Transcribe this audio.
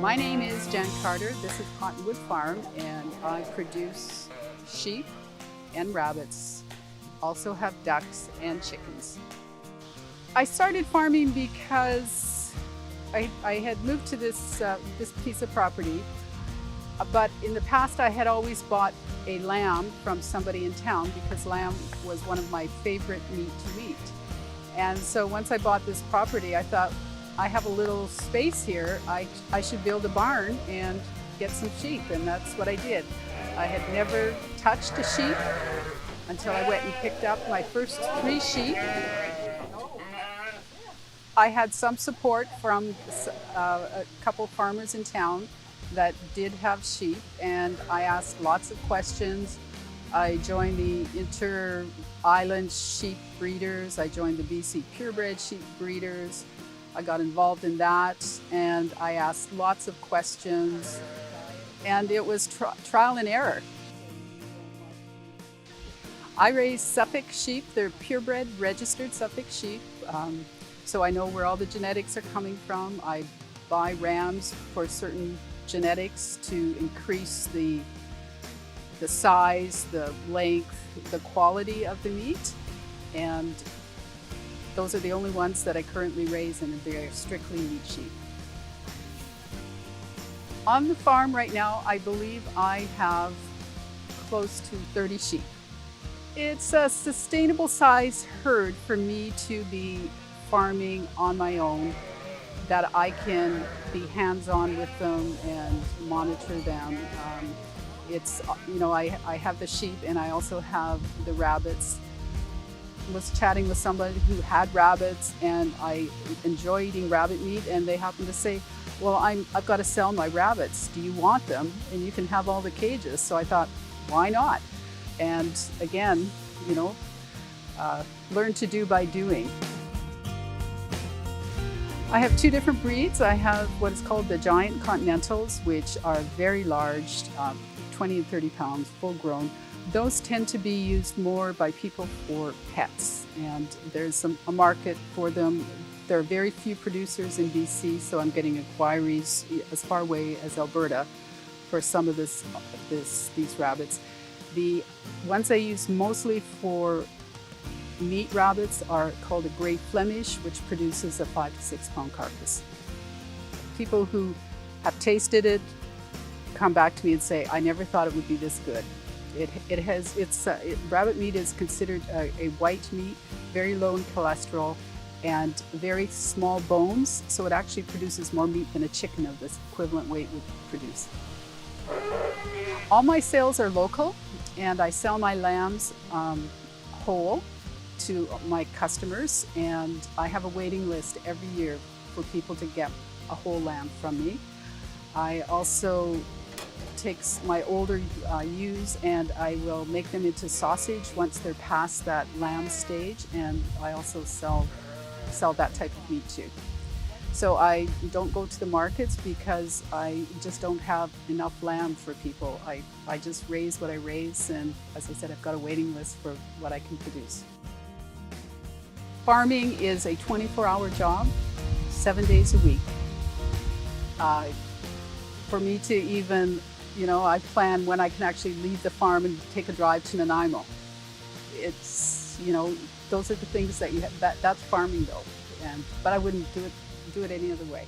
My name is Jan Carter. This is Cottonwood Farm, and I produce sheep and rabbits. Also have ducks and chickens. I started farming because I had moved to this piece of property, but in the past I had always bought a lamb from somebody in town because lamb was one of my favorite meat to eat. And so once I bought this property, I thought, I have a little space here, I should build a barn and get some sheep, and that's what I did. I had never touched a sheep until I went and picked up my first 3 sheep. I had some support from a couple farmers in town that did have sheep, and I asked lots of questions. I joined the inter-island sheep breeders. I joined the BC purebred sheep breeders. I got involved in that, and I asked lots of questions, and it was trial and error. I raise Suffolk sheep. They're purebred, registered Suffolk sheep, so I know where all the genetics are coming from. I buy rams for certain genetics to increase the size, the length, the quality of the meat, and those are the only ones that I currently raise, and they're strictly meat sheep. On the farm right now, I believe I have close to 30 sheep. It's a sustainable size herd for me to be farming on my own, that I can be hands-on with them and monitor them. I have the sheep and I also have the rabbits. I was chatting with somebody who had rabbits, and I enjoy eating rabbit meat, and they happened to say, well, I've got to sell my rabbits. Do you want them? And you can have all the cages. So I thought, why not? And again, learn to do by doing. I have 2 different breeds. I have what is called the giant continentals, which are very large, 20 and 30 pounds, full grown. Those tend to be used more by people for pets, and there's a market for them. There are very few producers in BC, so I'm getting inquiries as far away as Alberta for some of these rabbits. The ones I use mostly for meat rabbits are called a Grey Flemish, which produces a 5 to 6 pound carcass. People who have tasted it come back to me and say, I never thought it would be this good. Rabbit meat is considered a white meat, very low in cholesterol, and very small bones, so it actually produces more meat than a chicken of this equivalent weight would produce. All my sales are local, and I sell my lambs whole to my customers, and I have a waiting list every year for people to get a whole lamb from me. I also take my older ewes, and I will make them into sausage once they're past that lamb stage, and I also sell that type of meat too. So I don't go to the markets because I just don't have enough lamb for people. I just raise what I raise, and as I said, I've got a waiting list for what I can produce. Farming is a 24-hour job, 7 days a week. For me to even, I plan when I can actually leave the farm and take a drive to Nanaimo. It's, those are the things that that's farming though. But I wouldn't do it any other way.